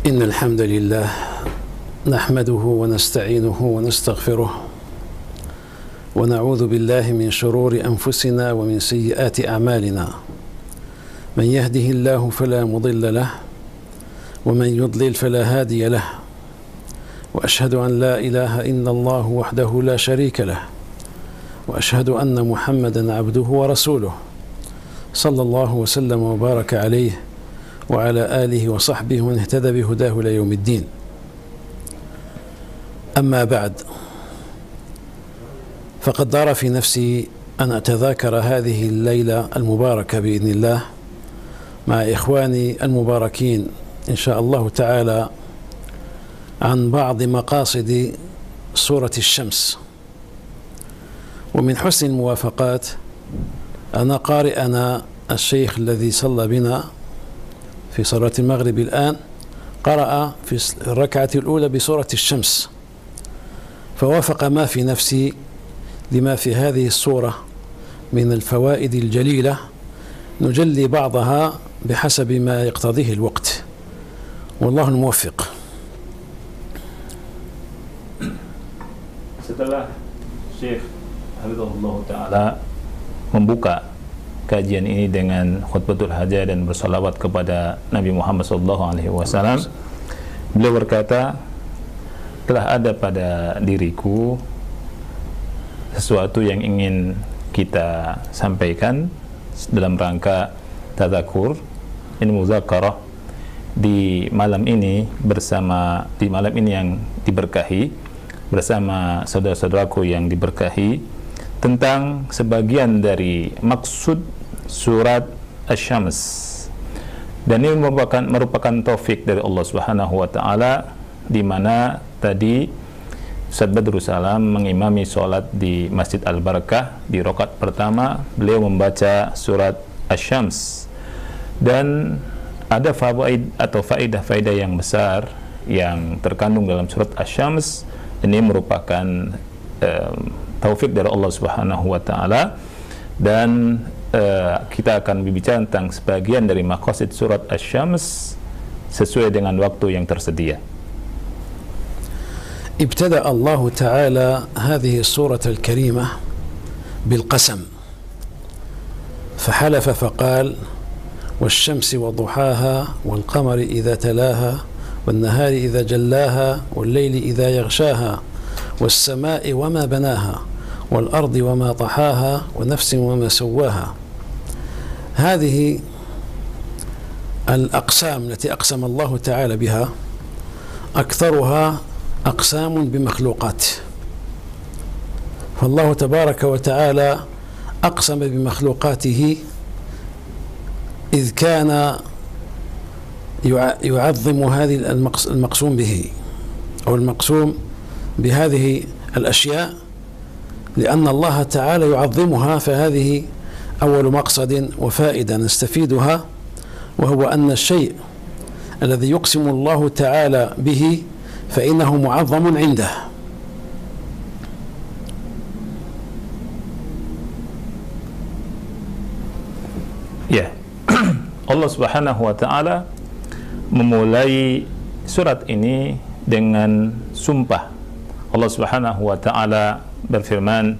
إن الحمد لله نحمده ونستعينه ونستغفره ونعوذ بالله من شرور أنفسنا ومن سيئات أعمالنا من يهده الله فلا مضل له ومن يضلل فلا هادي له وأشهد أن لا إله إلا الله وحده لا شريك له وأشهد أن محمدا عبده ورسوله صلى الله وسلم وبارك عليه وعلى آله وصحبه ومن اهتدى بهداه إلى يوم الدين. أما بعد، فقد دار في نفسي أن أتذاكر هذه الليلة المباركة بإذن الله مع إخواني المباركين إن شاء الله تعالى عن بعض مقاصد سورة الشمس. ومن حسن الموافقات أن قارئنا الشيخ الذي صلى بنا في صلاة المغرب الآن قرأ في الركعة الأولى بسورة الشمس، فوافق ما في نفسي لما في هذه السورة من الفوائد الجليلة، نجلي بعضها بحسب ما يقتضيه الوقت، والله الموفق. Setelah Syekh Hafizahullah Ta'ala membuka kajian ini dengan khutbatul hajah dan bersalawat kepada Nabi Muhammad SAW, beliau berkata, telah ada pada diriku sesuatu yang ingin kita sampaikan dalam rangka tadzakur, ini muzakarah di malam ini di malam ini yang diberkahi bersama saudara-saudaraku yang diberkahi, tentang sebagian dari maksud surat Asy-Syams. Dan ini merupakan taufik dari Allah Subhanahu wa taala, di mana tadi Ustaz Badrul Salam mengimami sholat di Masjid Al-Barakah. Di rakaat pertama beliau membaca surat Asy-Syams, dan ada fawaid atau faidah-faidah yang besar yang terkandung dalam surat Asy-Syams. Ini merupakan taufik dari Allah Subhanahu wa taala, dan kita akan berbicara tentang sebagian dari maqasid surat Asy-Syams sesuai dengan waktu yang tersedia. ابتدأ الله تعالى هذه السورة الكريمة بالقسم، فحلف فقال: والشمس وضحاها والقمر إذا تلاها والنهار إذا جلاها والليل إذا يغشاها والسماء وما بناها والأرض وما طحاها ونفس وما سواها. هذه الأقسام التي أقسم الله تعالى بها أكثرها أقسام بمخلوقات، فالله تبارك وتعالى أقسم بمخلوقاته إذ كان يعظم هذه المقسوم به أو المقسوم بهذه الأشياء، لأن الله تعالى يعظمها، فهذه أول مقصد وفائدة نستفيدها، وهو أن الشيء الذي يقسم الله تعالى به فإنه معظم عنده. Ya, Allah Subhanahu wa taala memulai surat ini dengan sumpah. Allah Subhanahu wa taala berfirman: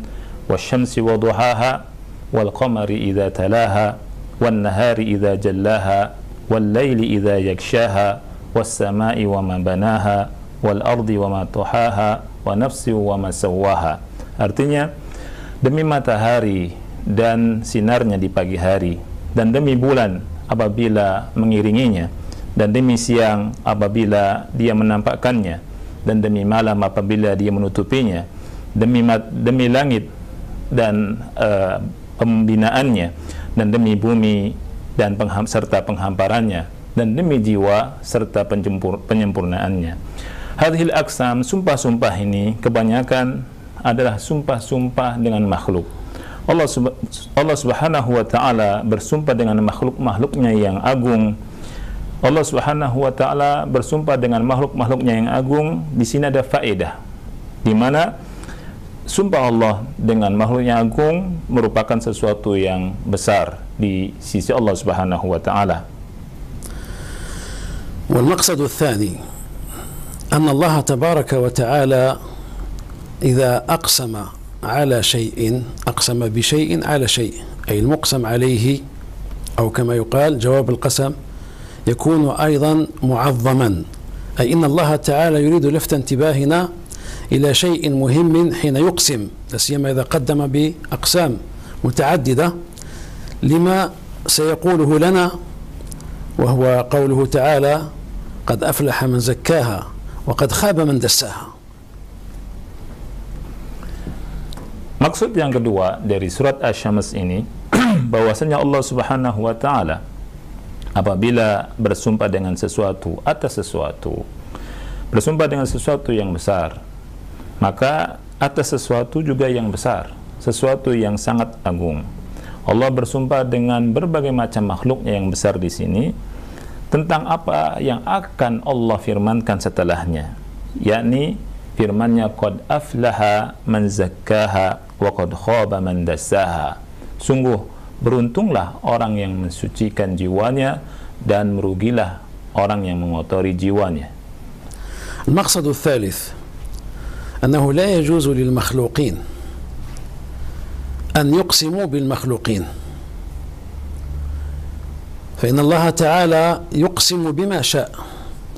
"Wasyamsi wadhuhaha wal qamari idza talaha wan nahari idza jallaha wal laili idza yaghshaha was samai wama banaha wal ardi wama tuhaha wa nafsi wama sawwaha." Artinya, demi matahari dan sinarnya di pagi hari, dan demi bulan apabila mengiringinya, dan demi siang apabila dia menampakkannya, dan demi malam apabila dia menutupinya, demi langit dan pembinaannya, dan demi bumi dan serta penghamparannya, dan demi jiwa serta penyempurnaannya. Hadhil aqsam, sumpah-sumpah ini kebanyakan adalah sumpah-sumpah dengan makhluk. Allah Subhanahu wa taala bersumpah dengan makhluk-makhluknya yang agung. Allah Subhanahu wa taala bersumpah dengan makhluk-makhluknya yang agung. Di sini ada faedah, di mana sumpah Allah dengan makhluknya agung merupakan sesuatu yang besar di sisi Allah Subhanahu wa taala. والمقصد الثاني أن الله تبارك وتعالى إذا أقسم على شيء أقسم بشيء على شيء، أي المقسم عليه، أو كما يقال جواب القسم يكون أيضا معظما، أي إن الله تعالى يريد لفت انتباهنا إلى شيء مهم حين يقسم، لا سيما إذا قدم بأقسام متعددة لما سيقوله لنا، وهو قوله تعالى: قد أفلح من زكاها وقد خاب من دساها. Maksud yang kedua dari surat Asy-Syams ini bahwasanya Allah Subhanahu wa taala apabila bersumpah dengan sesuatu atas sesuatu, bersumpah dengan sesuatu yang besar, maka atas sesuatu juga yang besar, sesuatu yang sangat agung. Allah bersumpah dengan berbagai macam makhluknya yang besar di sini tentang apa yang akan Allah firmankan setelahnya, yakni firman-Nya qad aflaha man zakkaha wa qad khaba man dassaha. Sungguh beruntunglah orang yang mensucikan jiwanya dan merugilah orang yang mengotori jiwanya. المقصد الثالث أنه لا يجوز للمخلوقين أن يقسموا بالمخلوقين، فإن الله تعالى يقسم بما شاء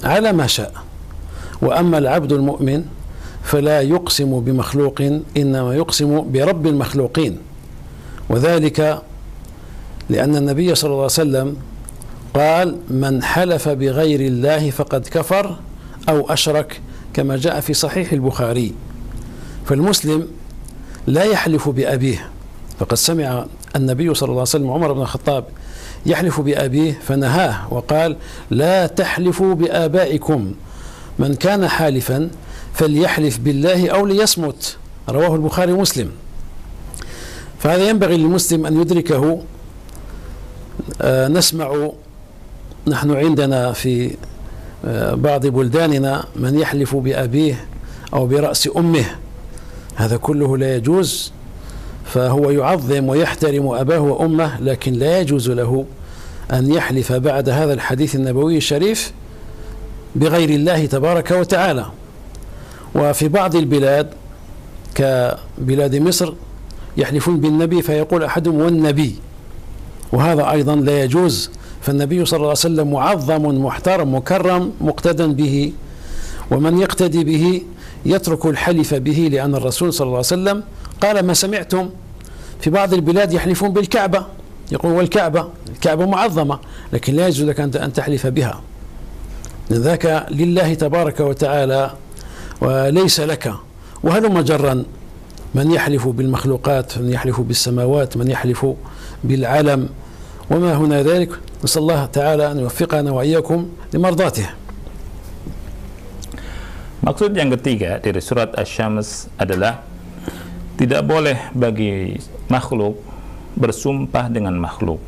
على ما شاء، وأما العبد المؤمن فلا يقسم بمخلوق، إنما يقسم برب المخلوقين، وذلك لأن النبي صلى الله عليه وسلم قال: من حلف بغير الله فقد كفر أو أشرك، كما جاء في صحيح البخاري. فالمسلم لا يحلف بأبيه، فقد سمع النبي صلى الله عليه وسلم عمر بن الخطاب يحلف بأبيه فنهاه وقال: لا تحلفوا بآبائكم، من كان حالفا فليحلف بالله أو ليصمت، رواه البخاري ومسلم. فهذا ينبغي للمسلم أن يدركه. نسمع نحن عندنا في بعض بلداننا من يحلف بأبيه أو برأس أمه، هذا كله لا يجوز، فهو يعظم ويحترم أباه وأمه، لكن لا يجوز له أن يحلف بعد هذا الحديث النبوي الشريف بغير الله تبارك وتعالى. وفي بعض البلاد كبلاد مصر يحلفون بالنبي فيقول أحدهم والنبي، وهذا أيضا لا يجوز، فالنبي صلى الله عليه وسلم معظم محترم مكرم مقتدى به، ومن يقتدي به يترك الحلف به، لأن الرسول صلى الله عليه وسلم قال: ما سمعتم في بعض البلاد يحلفون بالكعبة، يقول والكعبة، الكعبة معظمة، لكن لا يجوز لك أن تحلف بها، ذاك لله تبارك وتعالى وليس لك. وهلم جرا من يحلف بالمخلوقات، من يحلف بالسماوات، من يحلف بالعلم وما هنا ذلك. نسأل الله تعالى أن يوفقنا وإياكم لمرضاته. Maksud yang ketiga dari surat Asy-Syams adalah tidak boleh bagi makhluk bersumpah dengan makhluk.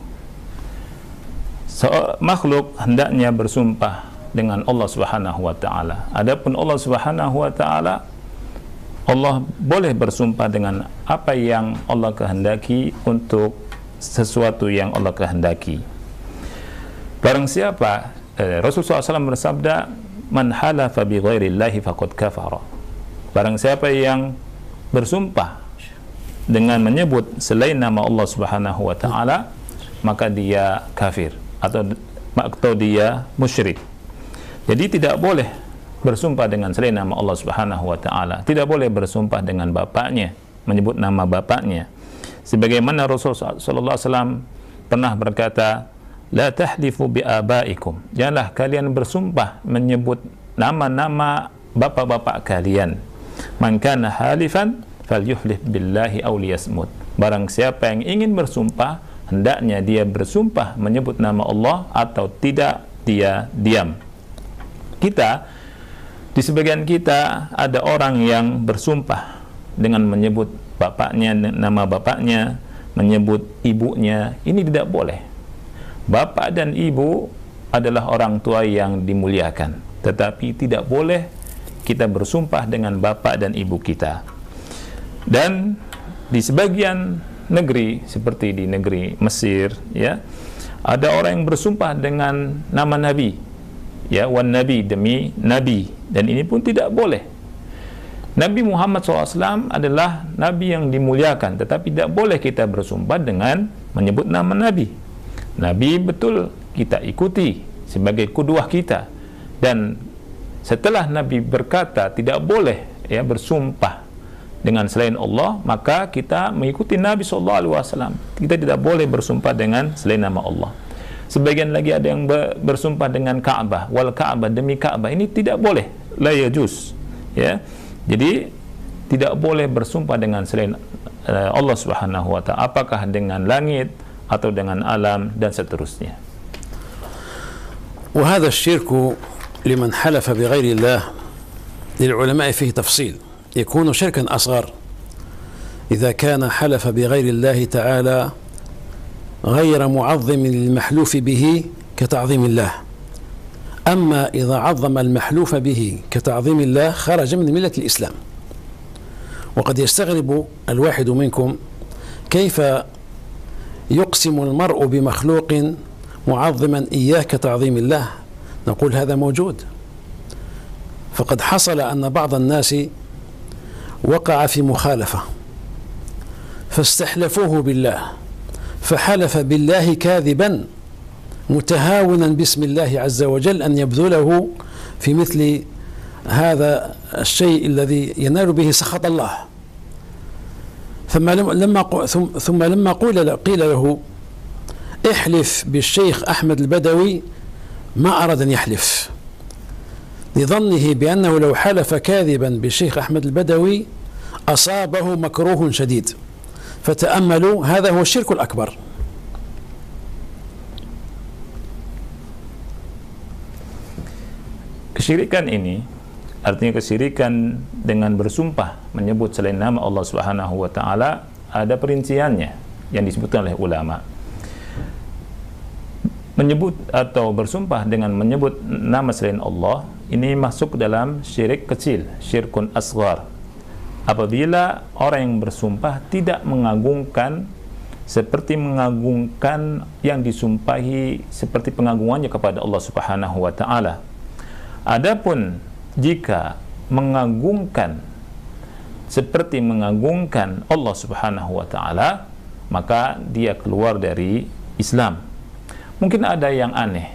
Makhluk hendaknya bersumpah dengan Allah Subhanahu wa taala. Adapun Allah Subhanahu wa taala, Allah boleh bersumpah dengan apa yang Allah kehendaki untuk sesuatu yang Allah kehendaki. Barang siapa Rasulullah SAW bersabda, man halafa bi ghairillahi faqad kafara. Barang siapa yang bersumpah dengan menyebut selain nama Allah Subhanahu wa taala, maka dia kafir atau dia musyrik. Jadi tidak boleh bersumpah dengan selain nama Allah Subhanahu wa taala. Tidak boleh bersumpah dengan bapaknya, menyebut nama bapaknya. Sebagaimana Rasulullah sallallahu alaihi wasallam pernah berkata, la tahlifu bi abaikum. Janganlah kalian bersumpah menyebut nama-nama bapak-bapak kalian. Man kana halifan falyuhlif billahi aw liyasmut. Barang siapa yang ingin bersumpah, hendaknya dia bersumpah menyebut nama Allah atau tidak dia diam. Di sebagian kita ada orang yang bersumpah dengan menyebut bapaknya, nama bapaknya, menyebut ibunya. Ini tidak boleh. Bapak dan ibu adalah orang tua yang dimuliakan, tetapi tidak boleh kita bersumpah dengan bapak dan ibu kita. Dan di sebagian negeri seperti di negeri Mesir, ya, ada orang yang bersumpah dengan nama Nabi, ya, wan nabi, demi nabi, dan ini pun tidak boleh. Nabi Muhammad SAW adalah nabi yang dimuliakan, tetapi tidak boleh kita bersumpah dengan menyebut nama nabi. Nabi betul kita ikuti sebagai qudwah kita, dan setelah Nabi berkata tidak boleh ya bersumpah dengan selain Allah, maka kita mengikuti Nabi SAW. Kita tidak boleh bersumpah dengan selain nama Allah. Sebagian lagi ada yang bersumpah dengan Ka'bah, wal Ka'bah, demi Ka'bah. Ini tidak boleh, la yajuz, ya. Jadi tidak boleh bersumpah dengan selain Allah Subhanahu wa ta'ala, apakah dengan langit atau dengan alam dan seterusnya. وهذا الشرك لمن حلف بغير الله للعلماء فيه تفصيل. يكون شركا أصغر إذا كان حلف بغير الله تعالى غير معظم للمحلوف به كتعظيم الله. أما إذا عظم المحلوف به كتعظيم الله خرج من ملة الإسلام. وقد يستغرب الواحد منكم كيف يقسم المرء بمخلوق معظما إياه كتعظيم الله. نقول هذا موجود، فقد حصل أن بعض الناس وقع في مخالفة فاستحلفوه بالله، فحلف بالله كاذبا متهاونا باسم الله عز وجل أن يبذله في مثل هذا الشيء الذي ينال به سخط الله. ثم لما قيل له احلف بالشيخ أحمد البدوي ما أراد أن يحلف، لظنه بأنه لو حلف كاذبا بالشيخ أحمد البدوي أصابه مكروه شديد. فتأملوا، هذا هو الشرك الأكبر. Kesyirikan ini artinya kesyirikan dengan bersumpah menyebut selain nama Allah Subhanahu wa ta'ala, ada perinciannya yang disebutkan oleh ulama. Menyebut atau bersumpah dengan menyebut nama selain Allah ini masuk dalam syirik kecil, syirkun asghar. Apabila orang yang bersumpah tidak mengagungkan seperti mengagungkan yang disumpahi, seperti pengagungannya kepada Allah Subhanahu wa ta'ala. Adapun jika mengagungkan seperti mengagungkan Allah Subhanahu wa ta'ala, maka dia keluar dari Islam. Mungkin ada yang aneh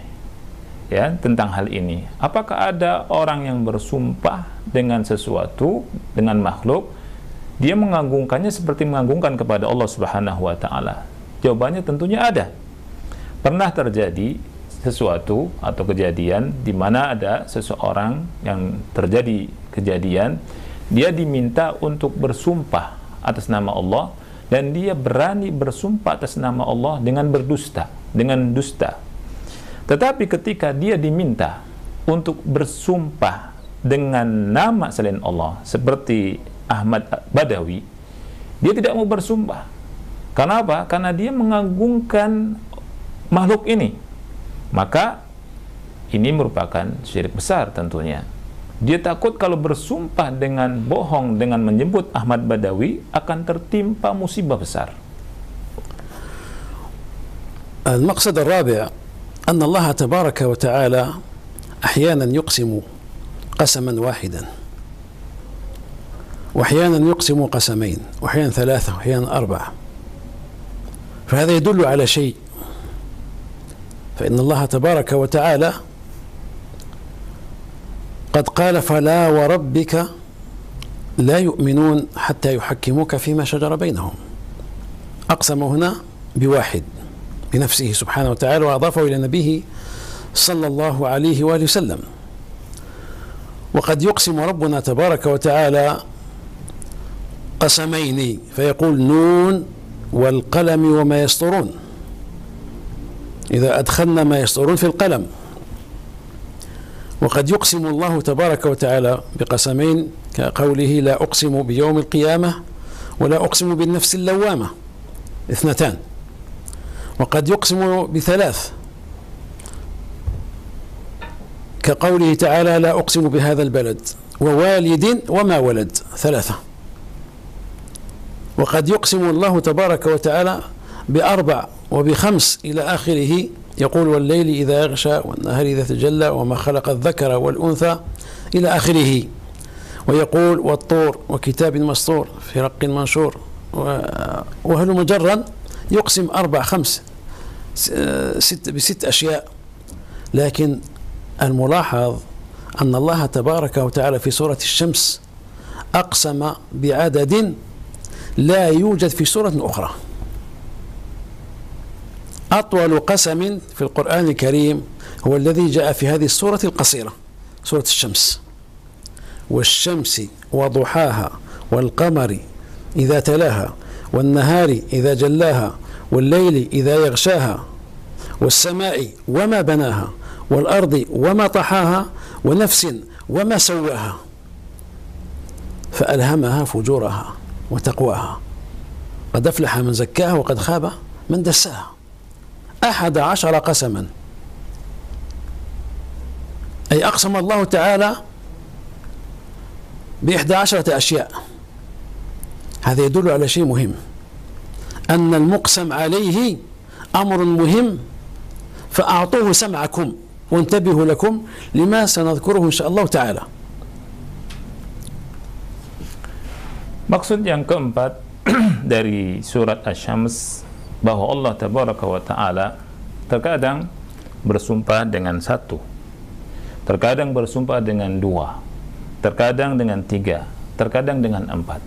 ya tentang hal ini. Apakah ada orang yang bersumpah dengan sesuatu, dengan makhluk, dia mengagungkannya seperti mengagungkan kepada Allah Subhanahu wa ta'ala? Jawabannya tentunya ada. Pernah terjadi sesuatu atau kejadian di mana ada seseorang yang terjadi kejadian, dia diminta untuk bersumpah atas nama Allah, dan dia berani bersumpah atas nama Allah dengan berdusta, dengan dusta. Tetapi ketika dia diminta untuk bersumpah dengan nama selain Allah seperti Ahmad Badawi, dia tidak mau bersumpah. Karena apa? Karena dia mengagungkan makhluk ini. Maka ini merupakan syirik besar tentunya. Dia takut kalau bersumpah dengan bohong dengan menyebut Ahmad Badawi akan tertimpa musibah besar. المقصد الرابع أن الله تبارك وتعالى أحيانا يقسم قسما واحدا، وأحيانا يقسم قسمين، وأحيانا ثلاثة، وأحيانا أربعة. فهذا يدل على شيء، فإن الله تبارك وتعالى قد قال فلا وربك لا يؤمنون حتى يحكموك فيما شجر بينهم. أقسم هنا بواحد بنفسه سبحانه وتعالى، وأضافه إلى نبيه صلى الله عليه وآله وسلم. وقد يقسم ربنا تبارك وتعالى قسمين فيقول نون والقلم وما يسطرون، إذا أدخلنا ما يسطرون في القلم. وقد يقسم الله تبارك وتعالى بقسمين كقوله لا أقسم بيوم القيامة ولا أقسم بالنفس اللوامة، اثنتان. وقد يقسم بثلاث كقوله تعالى لا أقسم بهذا البلد ووالد وما ولد، ثلاثة. وقد يقسم الله تبارك وتعالى بأربع وبخمس إلى آخره يقول والليل إذا يغشى والنهار إذا تجلى وما خلق الذكر والأنثى إلى آخره. ويقول والطور وكتاب مسطور في رق منشور، وهل مجرا يقسم 4 5 6 أشياء. لكن الملاحظ أن الله تبارك وتعالى في سورة الشمس أقسم بعدد لا يوجد في سورة أخرى. أطول قسم في القرآن الكريم هو الذي جاء في هذه السورة القصيرة، سورة الشمس. والشمس وضحاها والقمر إذا تلاها والنهار إذا جلاها والليل إذا يغشاها والسماء وما بناها والأرض وما طحاها ونفس وما سواها فألهمها فجورها وتقواها قد أفلح من زكاها وقد خاب من دساها. 11 قسما، أي أقسم الله تعالى ب11 أشياء. هذا يدل على شيء مهم، أن المقسم عليه أمر مهم، فأعطوه سمعكم وانتبهوا لكم لما سنذكره إن شاء الله تعالى. Maksud yang keempat dari surat Asy-Syams bahwa Allah Tabaraka wa Ta'ala terkadang bersumpah dengan 1, terkadang bersumpah dengan 2, terkadang dengan 3, terkadang dengan 4.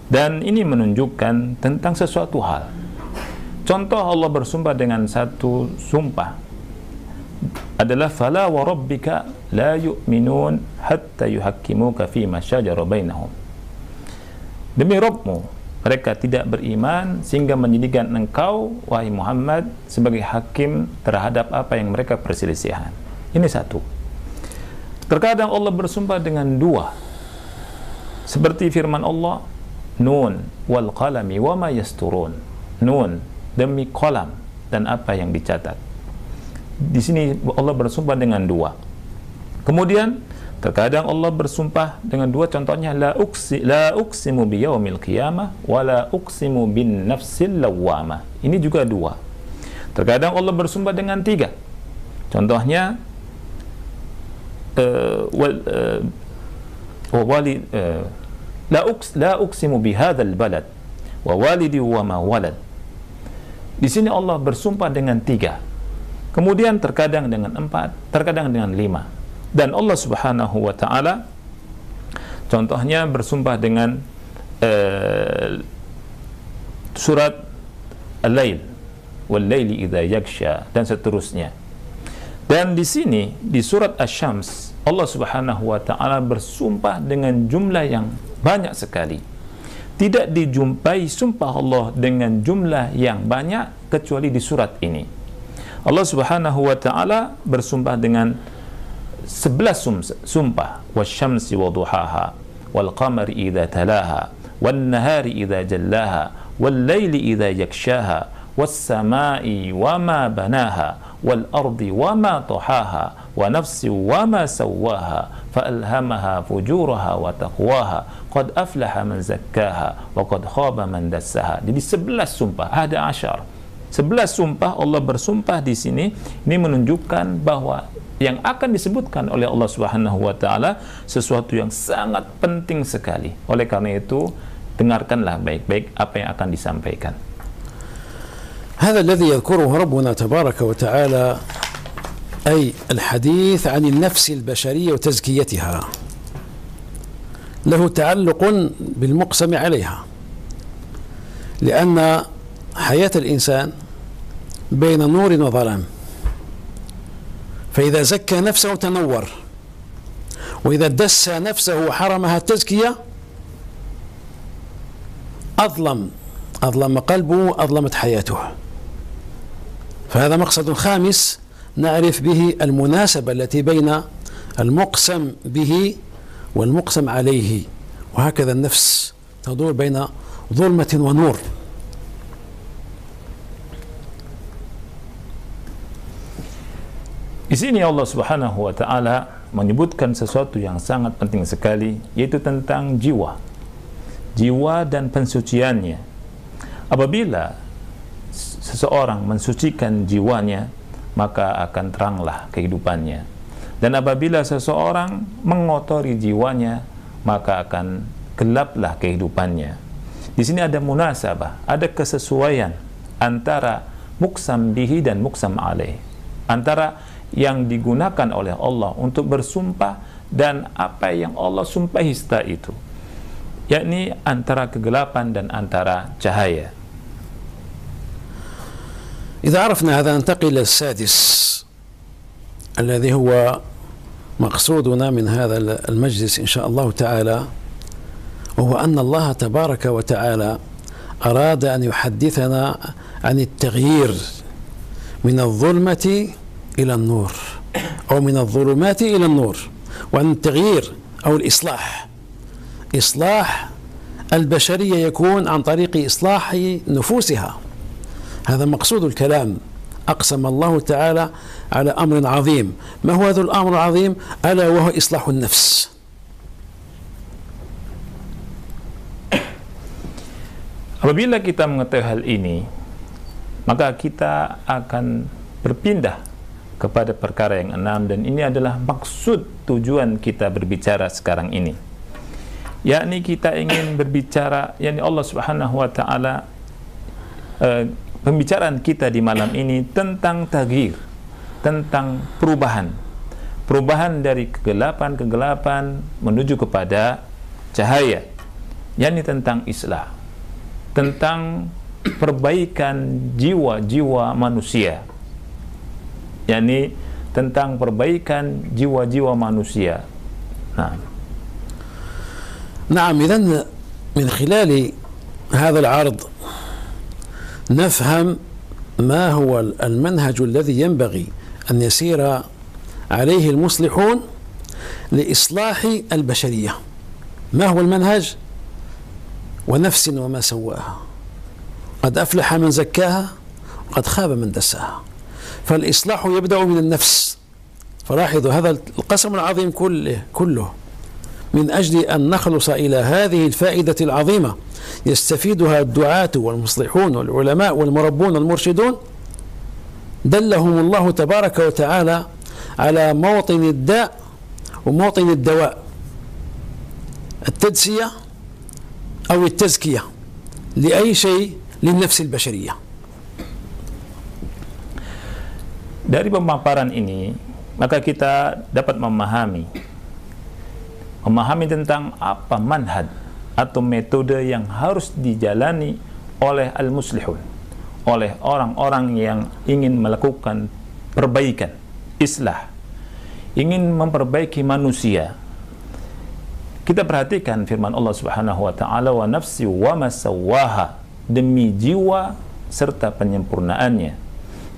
Dan ini menunjukkan tentang sesuatu hal. Contoh Allah bersumpah dengan 1 sumpah adalah fala wa rabbika la yu'minun hatta yuhakkimuka fima syajara bainahum. Demi Rabbmu, mereka tidak beriman sehingga menjadikan engkau, wahai Muhammad, sebagai hakim terhadap apa yang mereka perselisihan. Ini 1. Terkadang Allah bersumpah dengan 2, seperti firman Allah, Nun wal qalami wa ma yasturun. Nun, demi kolam dan apa yang dicatat. Di sini Allah bersumpah dengan 2. Kemudian terkadang Allah bersumpah dengan 2, contohnya la uqsimu biyaumil qiyamah wa la uqsimu bin nafsil lawwamah. Ini juga 2. Terkadang Allah bersumpah dengan 3. Contohnya la uqsimu bihadzal balad wa walidi wa ma walad. Di sini Allah bersumpah dengan 3. Kemudian terkadang dengan 4, terkadang dengan 5. Dan Allah Subhanahu wa Ta'ala contohnya bersumpah dengan surat Al-Lail wal laili idza yaghsha dan seterusnya. Dan di sini di surat Asy-Syams Allah Subhanahu wa Ta'ala bersumpah dengan jumlah yang banyak sekali. Tidak dijumpai sumpah Allah dengan jumlah yang banyak kecuali di surat ini. Allah Subhanahu wa Ta'ala bersumpah dengan 11 sumpah, wasyamsi wa duhaha wal qamari idza talaha wan nahari idza jallaha wal laili idza yakshaha was samai wa ma banaha wal ardi wa ma tahaha wa nafsi wa ma sawaha fa alhamaha fujuraha wa taqwaha qad aflaha man zakkaha wa qad khaba man dassaha. Jadi 11 sumpah, ada 11 sumpah Allah bersumpah di sini. Ini menunjukkan bahwa yang akan disebutkan oleh Allah Subhanahu wa Ta'ala sesuatu yang sangat penting sekali. Oleh karena itu, dengarkanlah baik-baik apa yang akan disampaikan. هذا الذي يذكره ربنا تبارك وتعالى أي الحديث عن النفس البشرية وتزكيتها له تعلق بالمقسم عليها، لأن حياة الإنسان بين نور وظلام، فإذا زكى نفسه تنور، وإذا دس نفسه وحرمها التزكية أظلم قلبه، أظلمت حياته. فهذا مقصد خامس نعرف به المناسبة التي بين المقسم به والمقسم عليه، وهكذا النفس تدور بين ظلمة ونور. Di sini Allah Subhanahu wa Ta'ala menyebutkan sesuatu yang sangat penting sekali, yaitu tentang jiwa dan pensuciannya. Apabila seseorang mensucikan jiwanya, maka akan teranglah kehidupannya. Dan apabila seseorang mengotori jiwanya, maka akan gelaplah kehidupannya. Di sini ada munasabah, ada kesesuaian antara muqsam bihi dan muqsam alaih, antara yang digunakan oleh Allah untuk bersumpah dan apa yang Allah sumpahi setelah itu, yakni antara kegelapan dan antara cahaya. إذا عرفنا هذا ننتقل إلى السادس الذي هو مقصودنا من هذا المجلس إن شاء الله تعالى، وهو أن الله تبارك وتعالى أراد أن يحدثنا عن التغيير من الظلمة إلى النور، أو من الظلمات إلى النور، وأن التغيير أو الإصلاح، إصلاح البشرية يكون عن طريق إصلاح نفوسها. هذا مقصود الكلام. أقسم الله تعالى على أمر عظيم. ما هو هذا الأمر العظيم؟ ألا وهو إصلاح النفس. Apabila kita mengetahui hal ini, maka kita akan berpindah kepada perkara yang enam, dan ini adalah maksud tujuan kita berbicara sekarang ini, yakni kita ingin berbicara, yakni Allah Subhanahu wa Ta'ala, pembicaraan kita di malam ini tentang taghyir, tentang perubahan dari kegelapan menuju kepada cahaya, yakni tentang islah, tentang perbaikan jiwa-jiwa manusia, yakni tentang perbaikan jiwa-jiwa manusia. نعم، إذن من خلال هذا العرض نفهم ما هو المنهج الذي ينبغي أن يسير عليه المصلحون لإصلاح البشرية. ما هو المنهج؟ ونفس وما سواها، قد أفلح من زكاها وقد خاب من دساها. فالإصلاح يبدأ من النفس. فلاحظوا هذا القسم العظيم كله من أجل أن نخلص إلى هذه الفائدة العظيمة يستفيدها الدعاة والمصلحون والعلماء والمربون والمرشدون. دلهم الله تبارك وتعالى على موطن الداء وموطن الدواء، التدسية أو التزكية لأي شيء للنفس البشرية. Dari pemaparan ini, maka kita dapat memahami tentang apa manhaj atau metode yang harus dijalani oleh al-muslihun, oleh orang-orang yang ingin melakukan perbaikan, islah, ingin memperbaiki manusia. Kita perhatikan firman Allah Subhanahu wa Ta'ala, wa nafsi wa ma sawwaha, demi jiwa serta penyempurnaannya.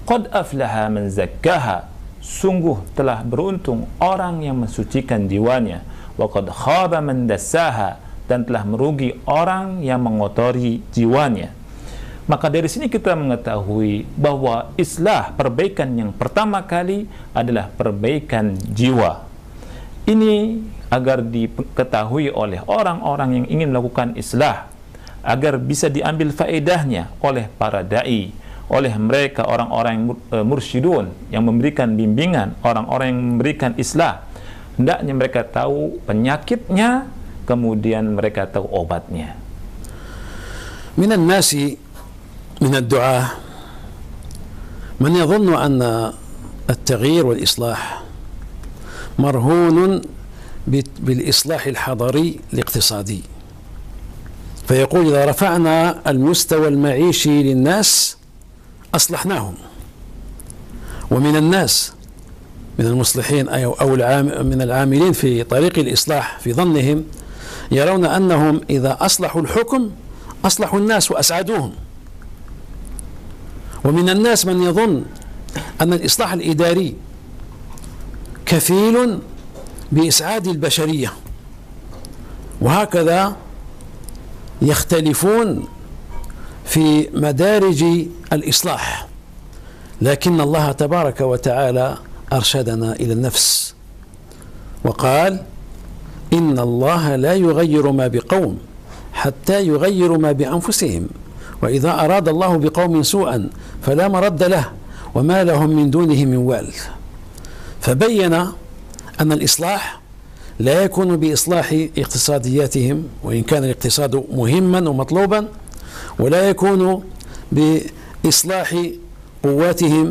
Qad aflaha man zakkaha, sungguh telah beruntung orang yang mensucikan jiwanya. Wa qad khaba man dassaha, dan telah merugi orang yang mengotori jiwanya. Maka dari sini kita mengetahui bahwa islah, perbaikan yang pertama kali adalah perbaikan jiwa. Ini agar diketahui oleh orang-orang yang ingin melakukan islah, agar bisa diambil faedahnya oleh para da'i, oleh mereka orang-orang mursyidun yang memberikan bimbingan, orang-orang yang memberikan islah. Hendaknya mereka tahu penyakitnya, kemudian mereka tahu obatnya. من الناس من الدعاة من يظن أن التغيير والإصلاح مرهون بالإصلاح الحضري الاقتصادي، فيقول إذا رفعنا المستوى المعيشي للناس أصلحناهم. ومن الناس من المصلحين أو من العاملين في طريق الإصلاح في ظنهم يرون أنهم إذا أصلحوا الحكم أصلحوا الناس وأسعدوهم. ومن الناس من يظن أن الإصلاح الإداري كفيل بإسعاد البشرية، وهكذا يختلفون في مدارج الإصلاح. لكن الله تبارك وتعالى أرشدنا إلى النفس وقال إن الله لا يغير ما بقوم حتى يغيروا ما بأنفسهم وإذا أراد الله بقوم سوءا فلا مرد له وما لهم من دونه من وال. فبين أن الإصلاح لا يكون بإصلاح اقتصادياتهم وإن كان الاقتصاد مهما ومطلوبا، ولا يكون بإصلاح قواتهم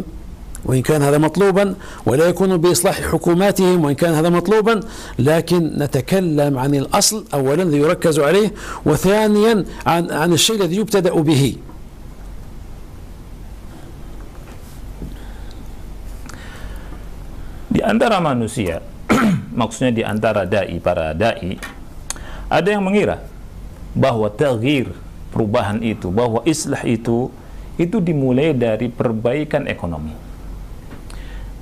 وإن كان هذا مطلوبا، ولا يكون بإصلاح حكوماتهم وإن كان هذا مطلوبا، لكن نتكلم عن الأصل أولا الذي يركز عليه، وثانيا عن الشيء الذي يبتدأ به. Di antara manusia, maksudnya di antara para dai, ada yang mengira bahwa taghyir, perubahan itu, bahwa islah itu dimulai dari perbaikan ekonomi.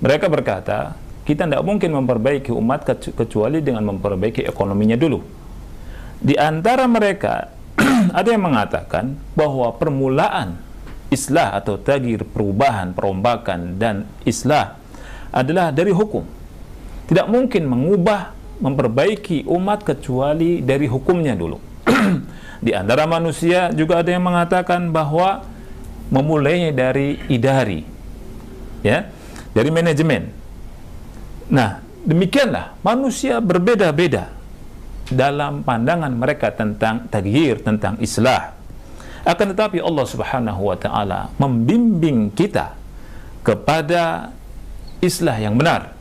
Mereka berkata, kita tidak mungkin memperbaiki umat kecuali dengan memperbaiki ekonominya dulu. Di antara mereka ada yang mengatakan bahwa permulaan islah atau taghyir, perubahan, perombakan dan islah adalah dari hukum. Tidak mungkin memperbaiki umat kecuali dari hukumnya dulu. Di antara manusia juga ada yang mengatakan bahwa memulainya dari idari, ya, dari manajemen. Nah, demikianlah manusia berbeda-beda dalam pandangan mereka tentang taghyir, tentang islah. Akan tetapi Allah Subhanahu wa taala membimbing kita kepada islah yang benar.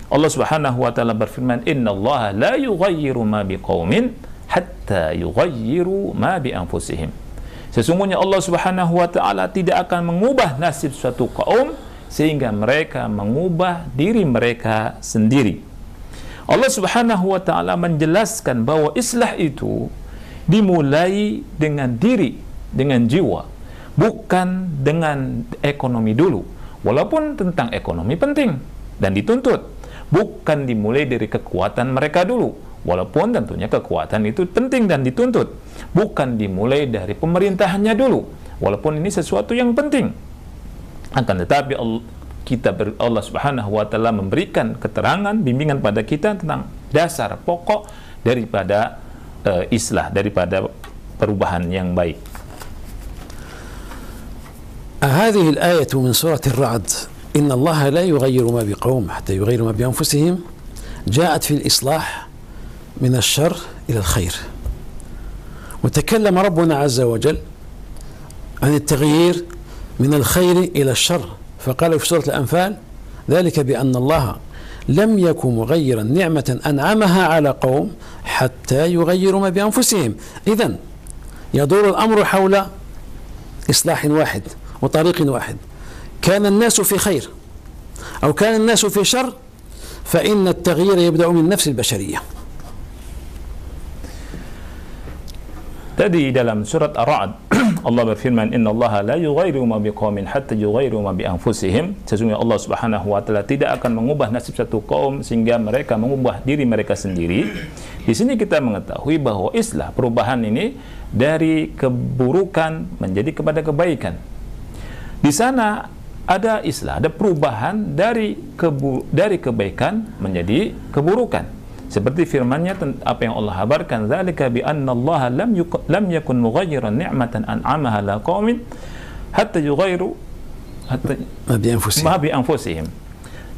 Allah Subhanahu wa taala berfirman, "Innallaha la yughayyiru ma biqaumin hatta yughayyiru ma bi anfusihim." Sesungguhnya Allah Subhanahu wa taala tidak akan mengubah nasib suatu kaum sehingga mereka mengubah diri mereka sendiri. Allah Subhanahu wa taala menjelaskan bahwa islah itu dimulai dengan diri, dengan jiwa, bukan dengan ekonomi dulu. Walaupun tentang ekonomi penting dan dituntut, bukan dimulai dari kekuatan mereka dulu, walaupun tentunya kekuatan itu penting dan dituntut, bukan dimulai dari pemerintahannya dulu, walaupun ini sesuatu yang penting. Akan tetapi Allah Subhanahu wa taala memberikan keterangan, bimbingan pada kita tentang dasar pokok daripada islah, daripada perubahan yang baik. هذه الآية من سورة الرعد إن الله لا يغير ما بقوم حتى يغيروا ما بأنفسهم جاءت في الإصلاح من الشر إلى الخير. وتكلم ربنا عز وجل عن التغيير من الخير إلى الشر، فقال في سورة الأنفال ذلك بأن الله لم يكن مغيرا نعمة أنعمها على قوم حتى يغيروا ما بأنفسهم. إذن يدور الأمر حول إصلاح واحد وطريق واحد. كان الناس في خير أو كان الناس في شر فإن التغيير يبدأ من نفس البشرية. Tadi dalam surat Ar-Ra'd Allah berfirman, "Innallaha la yughayyiru ma biqaumin hatta yughayyiru ma bi anfusihim." Sesungguhnya Allah Subhanahu wa taala tidak akan mengubah nasib satu kaum sehingga mereka mengubah diri mereka sendiri. Di sini kita mengetahui bahwa islah, perubahan ini dari keburukan menjadi kepada kebaikan. Di sana ada islah, ada perubahan dari kebaikan menjadi keburukan. Seperti firman-Nya apa yang Allah kabarkan, "Dzalika bi anna Allah lam yakun mughayyiran ni'matan an'amaha ala qaumin hatta yughayyiru ma bi anfusihim."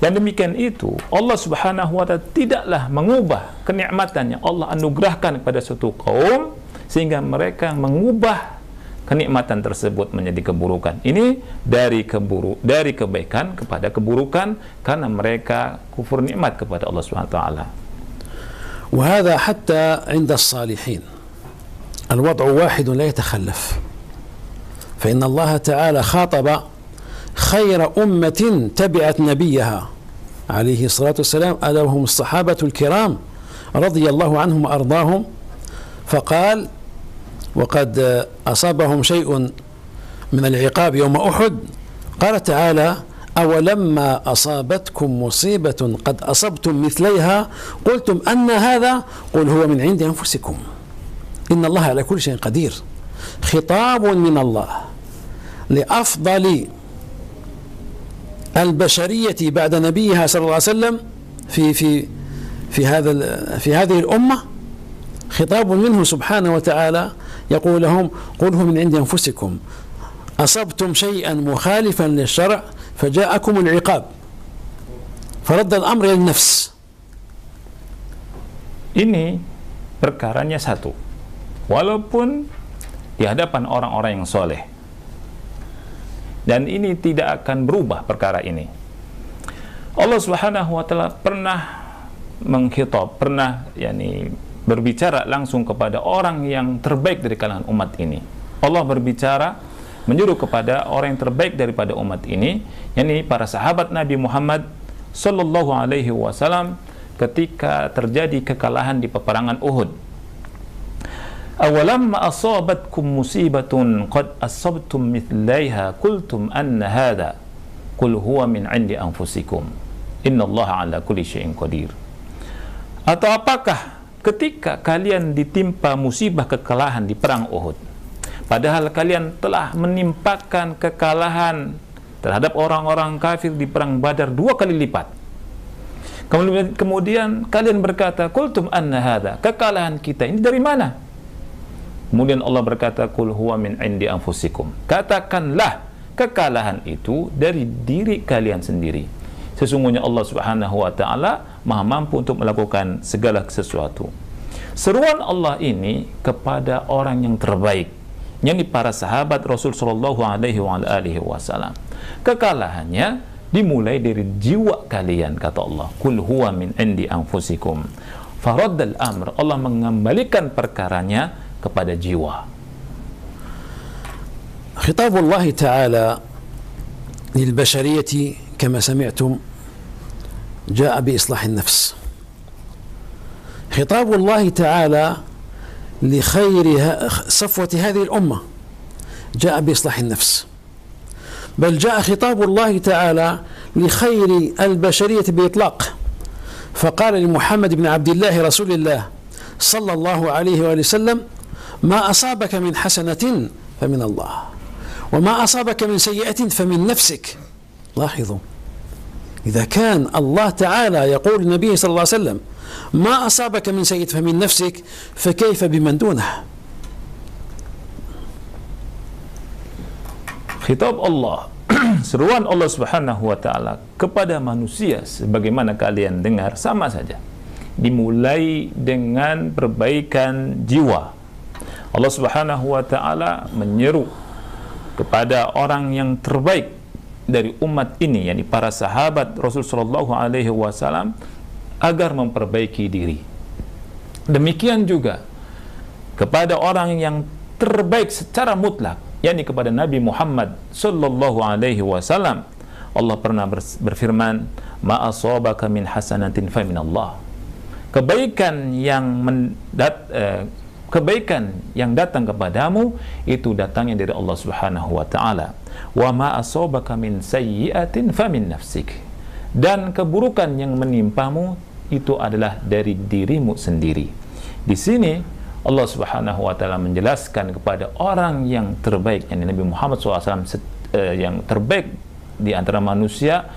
Dan demikian itu Allah Subhanahu wa taala tidaklah mengubah kenikmatan yang Allah anugerahkan kepada suatu kaum sehingga mereka mengubah kenikmatan tersebut menjadi keburukan. Ini dari kebaikan kepada keburukan karena mereka kufur nikmat kepada Allah Subhanahu wa taala. وهذا حتى عند الصالحين الوضع واحد لا يتخلف، فإن الله تعالى خاطب خير أمة تبعت نبيها عليه الصلاة والسلام ألا وهم الصحابة الكرام رضي الله عنهم وأرضاهم، فقال: وقد أصابهم شيء من العقاب يوم أحد، قال تعالى: أولما أصابتكم مصيبة قد أصبتم مثليها قلتم أن هذا قل هو من عند أنفسكم إن الله على كل شيء قدير. خطاب من الله لأفضل البشرية بعد نبيها صلى الله عليه وسلم في هذه الأمة، خطاب منه سبحانه وتعالى يقول لهم: قل هو من عند أنفسكم أصبتم شيئا مخالفا للشرع فجاءكم العقاب فرد الأمر إلى النفس. Ini perkaranya satu, walaupun di hadapan orang-orang yang soleh, dan ini tidak akan berubah perkara ini. Allah Subhanahu wa Ta'ala pernah mengkhitab, pernah berbicara langsung kepada orang yang terbaik dari kalangan umat ini. Allah berbicara menyuruh kepada orang yang terbaik daripada umat ini, yakni para sahabat Nabi Muhammad sallallahu alaihi wasallam ketika terjadi kekalahan di peperangan Uhud. Awalamma asabatkum musibatun qad asabtum mithlaiha qultum anna hadha qul huwa min 'indi anfusikum innallaha 'ala kulli syai'in qadir. Atau apakah ketika kalian ditimpa musibah kekalahan di perang Uhud, padahal kalian telah menimpakan kekalahan terhadap orang-orang kafir di perang Badar 2 kali lipat. Kemudian kalian berkata, qultum anna hadha, kekalahan kita ini dari mana? Kemudian Allah berkata, qul huwa min 'indi anfusikum, katakanlah kekalahan itu dari diri kalian sendiri. Sesungguhnya Allah Subhanahu wa Ta'ala Maha mampu untuk melakukan segala sesuatu. Seruan Allah ini kepada orang yang terbaik, yakni para sahabat Rasul sallallahu alaihi wasallam. Kekalahannya dimulai dari jiwa kalian, kata Allah. Qul huwa min 'indi anfusikum. Faraddal amr, Allah mengembalikan perkaranya kepada jiwa. خطاب الله تعالى للبشرية كما سمعتم جاء بإصلاح النفس. خطاب الله تعالى لخير صفوة هذه الأمة جاء بإصلاح النفس، بل جاء خطاب الله تعالى لخير البشرية بإطلاق، فقال لمحمد بن عبد الله رسول الله صلى الله عليه وآله وسلم: ما أصابك من حسنة فمن الله وما أصابك من سيئة فمن نفسك. لاحظوا، إذا كان الله تعالى يقول للنبي صلى الله عليه وسلم ما أصابك من سيئة فمن نفسك، فكيف بمن دونه؟ Khitab Allah, seruan Allah Subhanahu wa Ta'ala kepada manusia sebagaimana kalian dengar sama saja, dimulai dengan perbaikan jiwa. Allah Subhanahu wa Ta'ala menyeru kepada orang yang terbaik dari umat ini, yakni para sahabat Rasul sallallahu alaihi wasallam, agar memperbaiki diri. Demikian juga kepada orang yang terbaik secara mutlak, yakni kepada Nabi Muhammad sallallahu alaihi wasallam. Allah pernah berfirman, ma asabaka min hasanatin fa min Allah. Kebaikan yang datang kepadamu itu datangnya dari Allah Subhanahu wa Ta'ala. Wa ma asabaka min sayyi'atin fa min nafsik. Dan keburukan yang menimpamu itu adalah dari dirimu sendiri. Di sini Allah Subhanahu wa Ta'ala menjelaskan kepada orang yang terbaik, yang Nabi Muhammad SAW yang terbaik di antara manusia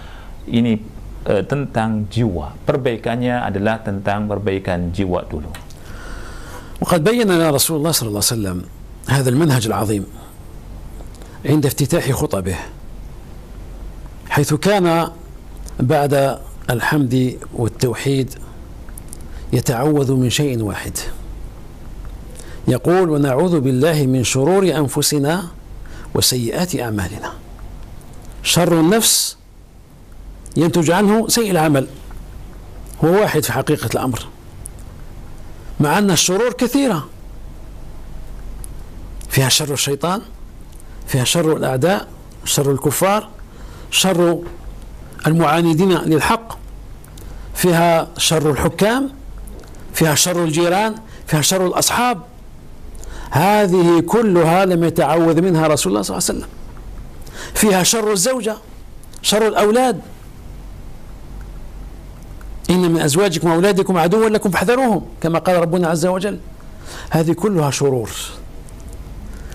ini tentang jiwa. Perbaikannya adalah tentang perbaikan jiwa dulu. وقد بين لنا رسول الله صلى الله عليه وسلم هذا المنهج العظيم عند افتتاح خطبه، حيث كان بعد الحمد والتوحيد يتعوذ من شيء واحد، يقول: ونعوذ بالله من شرور أنفسنا وسيئات أعمالنا. شر النفس ينتج عنه سيء العمل، هو واحد في حقيقة الأمر، مع أن الشرور كثيرة، فيها شر الشيطان، فيها شر الأعداء، شر الكفار، شر المعاندين للحق، فيها شر الحكام، فيها شر الجيران، فيها شر الأصحاب. هذه كلها لم يتعوذ منها رسول الله صلى الله عليه وسلم. فيها شر الزوجة، شر الأولاد، إن من أزواجكم وأولادكم عدوا لكم فاحذروهم كما قال ربنا عز وجل. هذه كلها شرور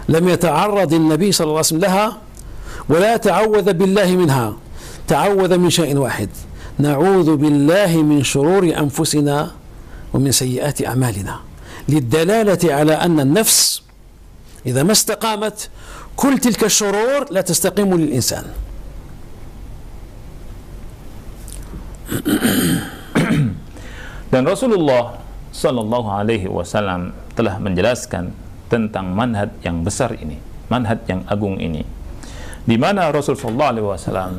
لم يتعرض النبي صلى الله عليه وسلم لها ولا تعوذ بالله منها، تعوذ من شيء واحد: نعوذ بالله من شرور أنفسنا ومن سيئات أعمالنا، للدلالة على أن النفس إذا ما استقامت كل تلك الشرور لا تستقيم للإنسان. Dan Rasulullah Sallallahu Alaihi Wasallam telah menjelaskan tentang manhaj yang besar ini, manhaj yang agung ini, di mana Rasul Sallallahu Alaihi Wasallam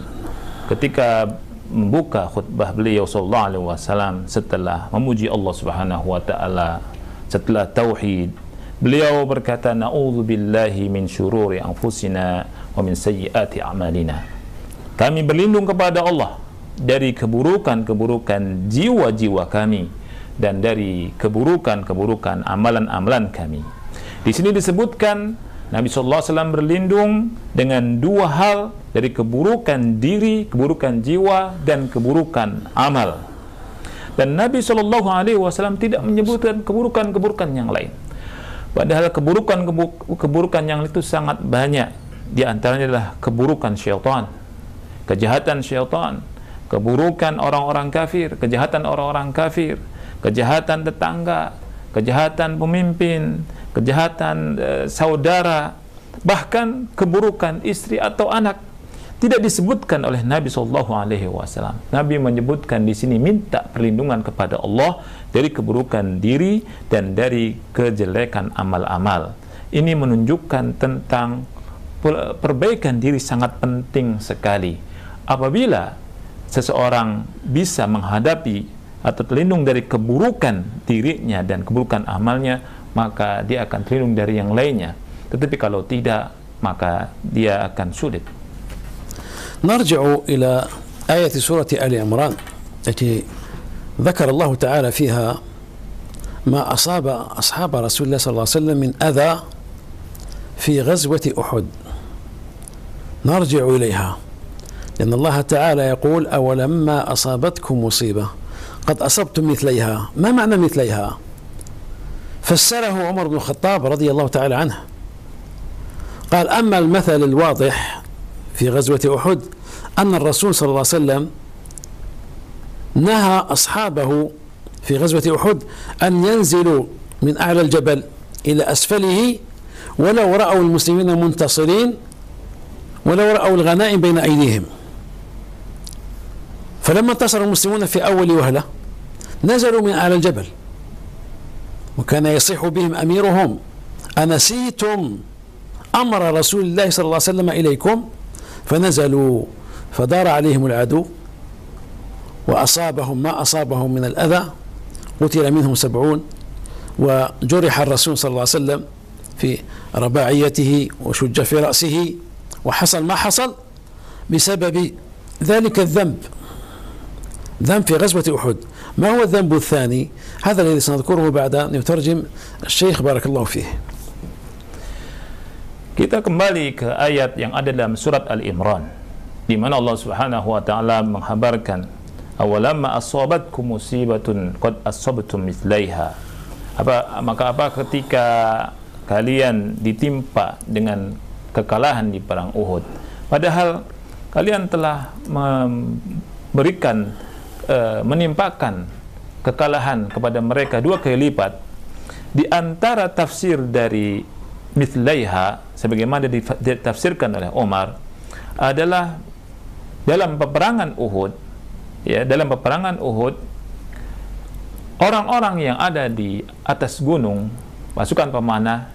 ketika membuka khutbah beliau Sallallahu Alaihi Wasallam setelah memuji Allah Subhanahu Wa Taala, setelah tauhid, beliau berkata, na'udzubillahi min syururi anfusina wa min sayyiati a'malina. Kami berlindung kepada Allah dari keburukan-keburukan jiwa-jiwa kami dan dari keburukan-keburukan amalan-amalan kami. Di sini disebutkan Nabi SAW berlindung dengan dua hal, dari keburukan diri, keburukan jiwa, dan keburukan amal. Dan Nabi SAW tidak menyebutkan keburukan-keburukan yang lain. Padahal keburukan yang itu sangat banyak. Di antaranya adalah keburukan syaitan, kejahatan syaitan, keburukan orang-orang kafir, kejahatan orang-orang kafir, kejahatan tetangga, kejahatan pemimpin, kejahatan saudara, bahkan keburukan istri atau anak. Tidak disebutkan oleh Nabi SAW. Nabi menyebutkan di sini minta perlindungan kepada Allah dari keburukan diri dan dari kejelekan amal-amal. Ini menunjukkan tentang perbaikan diri sangat penting sekali. Apabila seseorang bisa menghadapi atau terlindung dari keburukan dirinya dan keburukan amalnya, maka dia akan terlindung dari yang lainnya. Tetapi kalau tidak, maka dia akan sulit. نرجع إلى آية سورة آل عمران التي ذكر الله تعالى فيها ما أصاب أصحاب رسول الله صلى الله عليه وسلم من أذى في غزوة أحد. نرجع إليها لأن الله تعالى يقول أولما أصابتكم مصيبة قد أصبتم مثليها. ما معنى مثليها؟ فسره عمر بن الخطاب رضي الله تعالى عنه، قال أما المثل الواضح في غزوة أحد أن الرسول صلى الله عليه وسلم نهى أصحابه في غزوة أحد أن ينزلوا من أعلى الجبل إلى أسفله ولو رأوا المسلمين منتصرين، ولو رأوا الغنائم بين أيديهم. فلما انتصر المسلمون في أول وهلة نزلوا من أعلى الجبل، وكان يصيح بهم أميرهم أنسيتم أمر رسول الله صلى الله عليه وسلم إليكم؟ فنزلوا فدار عليهم العدو وأصابهم ما أصابهم من الأذى، قتل منهم 70، وجرح الرسول صلى الله عليه وسلم في رباعيته وشج في رأسه، وحصل ما حصل بسبب ذلك الذنب، ذنب في غزوة أحد. ما هو الذنب الثاني؟ هذا الذي سنذكره بعد أن يترجم الشيخ بارك الله فيه. Kita kembali ke ayat yang ada dalam surat Al-Imran, di mana Allah Subhanahu wa taala menghabarkan, awalamma asabatkum musibatun qad asabtum mithlaiha. Maka ketika kalian ditimpa dengan kekalahan di perang Uhud, padahal kalian telah menimpakan kekalahan kepada mereka 2 kali lipat. Di antara tafsir dari mithlaiha sebagaimana ditafsirkan oleh Umar adalah dalam peperangan Uhud, ya, dalam peperangan Uhud orang-orang yang ada di atas gunung, pasukan pemanah,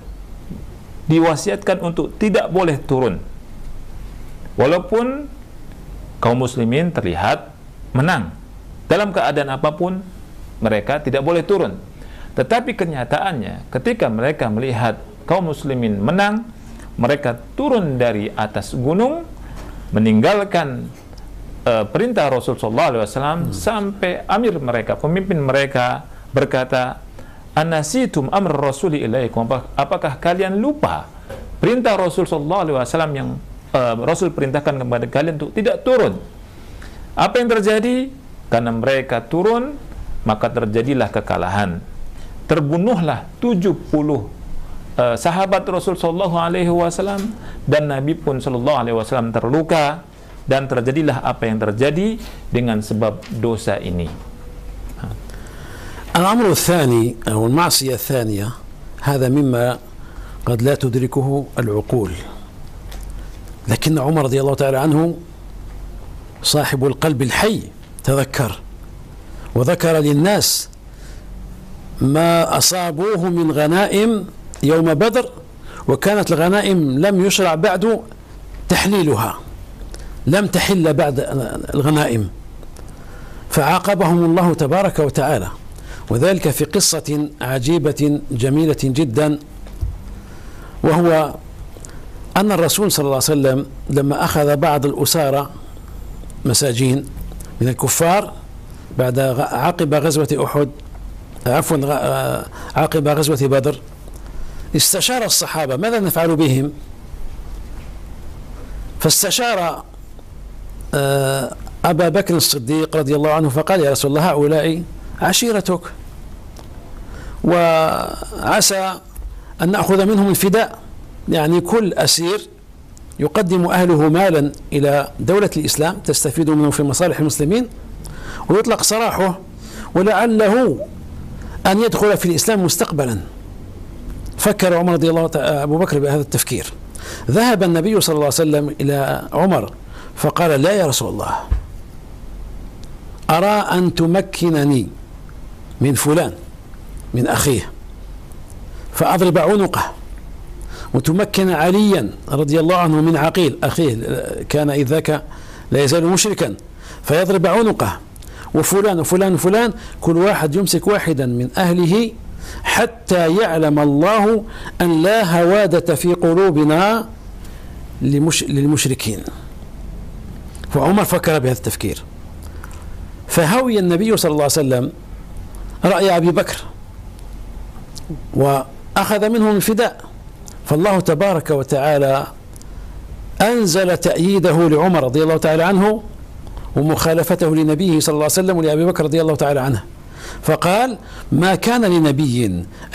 diwasiatkan untuk tidak boleh turun walaupun kaum muslimin terlihat menang. Dalam keadaan apapun mereka tidak boleh turun. Tetapi kenyataannya ketika mereka melihat kaum muslimin menang, mereka turun dari atas gunung, meninggalkan perintah Rasulullah SAW sampai amir mereka, pemimpin mereka berkata, anasitum amr rasuli ilaikum, apakah kalian lupa perintah Rasulullah SAW yang Rasul perintahkan kepada kalian untuk tidak turun? Apa yang terjadi? Karena mereka turun, maka terjadilah kekalahan. Terbunuhlah 70 sahabat Rasul sallallahu alaihi wasallam, dan Nabi pun sallallahu alaihi wasallam terluka, dan terjadilah apa yang terjadi dengan sebab dosa ini. الأمر الثاني أو المعصية الثانية هذا مما قد لا تدركه العقول، لكن عمر رضي الله تعالى عنه صاحب القلب الحي تذكر وذكر للناس ما أصابوه من غنائم يوم بدر، وكانت الغنائم لم يشرع بعد تحليلها، لم تحل بعد الغنائم، فعاقبهم الله تبارك وتعالى، وذلك في قصة عجيبة جميلة جدا، وهو أن الرسول صلى الله عليه وسلم لما أخذ بعض الأسارى مساجين من الكفار بعد عقب غزوة أحد، عفوا عقب غزوة بدر، استشار الصحابة ماذا نفعل بهم؟ فاستشار أبا بكر الصديق رضي الله عنه فقال: يا رسول الله هؤلاء عشيرتك، وعسى أن نأخذ منهم الفداء، يعني كل أسير يقدم أهله مالا إلى دولة الإسلام تستفيد منه في مصالح المسلمين ويطلق سراحه، ولعله أن يدخل في الإسلام مستقبلا. فكر عمر رضي الله أبو بكر بهذا التفكير. ذهب النبي صلى الله عليه وسلم إلى عمر فقال: لا يا رسول الله، أرى أن تمكنني من فلان من أخيه فأضرب عنقه، وتمكن عليا رضي الله عنه من عقيل أخيه، كان إذ ذاك لا يزال مشركا، فيضرب عنقه، وفلان وفلان وفلان، كل واحد يمسك واحدا من أهله حتى يعلم الله أن لا هوادة في قلوبنا للمشركين. فعمر فكر بهذا التفكير، فهوي النبي صلى الله عليه وسلم رأي أبي بكر وأخذ منهم الفداء، فالله تبارك وتعالى أنزل تأييده لعمر رضي الله تعالى عنه ومخالفته لنبيه صلى الله عليه وسلم ولأبي بكر رضي الله تعالى عنه، فقال: ما كان لنبي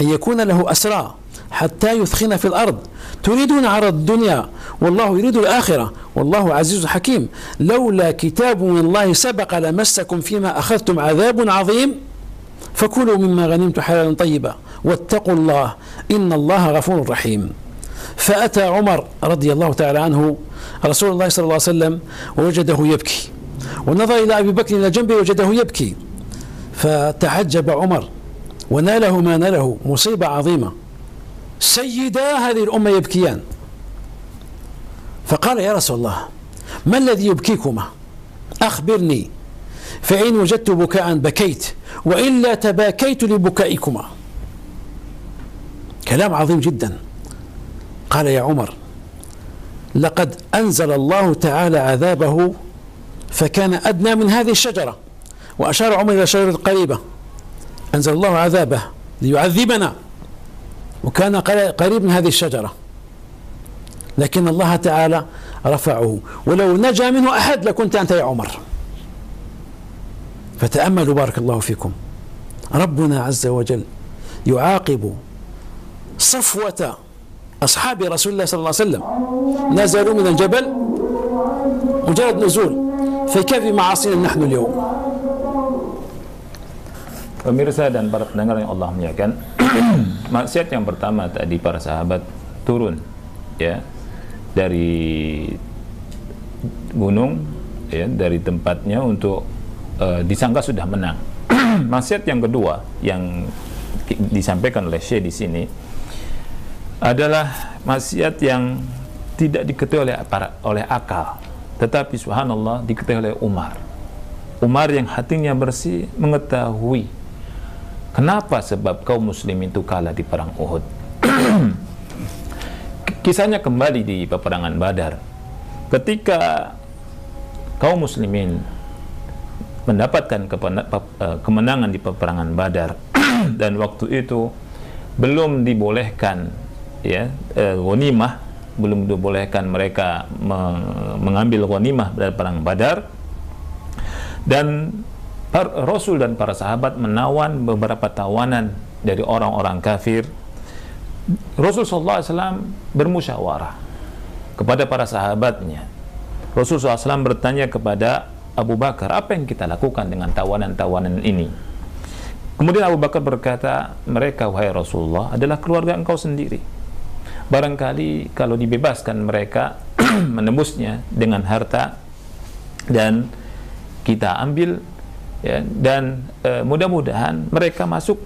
أن يكون له أسرى حتى يثخن في الأرض تريدون عرض الدنيا والله يريد الآخرة والله عزيز حكيم، لولا كتاب من الله سبق لمسكم فيما أخذتم عذاب عظيم، فكلوا مما غنمت حلالا طيبا واتقوا الله إن الله غفور رحيم. فأتى عمر رضي الله تعالى عنه رسول الله صلى الله عليه وسلم ووجده يبكي، ونظر إلى أبي بكر إلى جنبه وجده يبكي، فتعجب عمر وناله ما ناله، مصيبة عظيمة، سيدا هذه الأمة يبكيان. فقال: يا رسول الله، ما الذي يبكيكما؟ أخبرني، فإن وجدت بكاء بكيت وإلا تباكيت لبكائكما. كلام عظيم جدا. قال: يا عمر، لقد أنزل الله تعالى عذابه فكان أدنى من هذه الشجرة، وأشار عمر إلى شجرة قريبة، أنزل الله عذابه ليعذبنا وكان قريب من هذه الشجرة، لكن الله تعالى رفعه، ولو نجا منه أحد لكنت أنت يا عمر. فتأملوا بارك الله فيكم، ربنا عز وجل يعاقب صفوة أصحاب رسول الله صلى الله عليه وسلم، نزلوا من الجبل مجرد نزول، فكيف معاصينا نحن اليوم؟ Pemirsa dan para pendengar yang Allah muliakan, maksiat yang pertama tadi para sahabat turun ya dari gunung ya, dari tempatnya untuk disangka sudah menang. Maksiat yang kedua yang disampaikan oleh Syekh di sini adalah maksiat yang tidak diketahui oleh akal, tetapi subhanallah diketahui oleh Umar. Umar yang hatinya bersih mengetahui kenapa sebab kaum muslimin itu kalah di perang Uhud. Kisahnya kembali di peperangan Badar. Ketika kaum muslimin mendapatkan kemenangan di peperangan Badar dan waktu itu belum dibolehkan ya ghanimah, belum dibolehkan mereka mengambil ghanimah dari perang Badar, dan Rasul dan para sahabat menawan beberapa tawanan dari orang-orang kafir. Rasul SAW bermusyawarah kepada para sahabatnya. Rasul SAW bertanya kepada Abu Bakar, apa yang kita lakukan dengan tawanan-tawanan ini? Kemudian Abu Bakar berkata, mereka wahai Rasulullah adalah keluarga engkau sendiri. Barangkali kalau dibebaskan mereka menembusnya dengan harta, dan kita ambil, ya, dan mudah-mudahan mereka masuk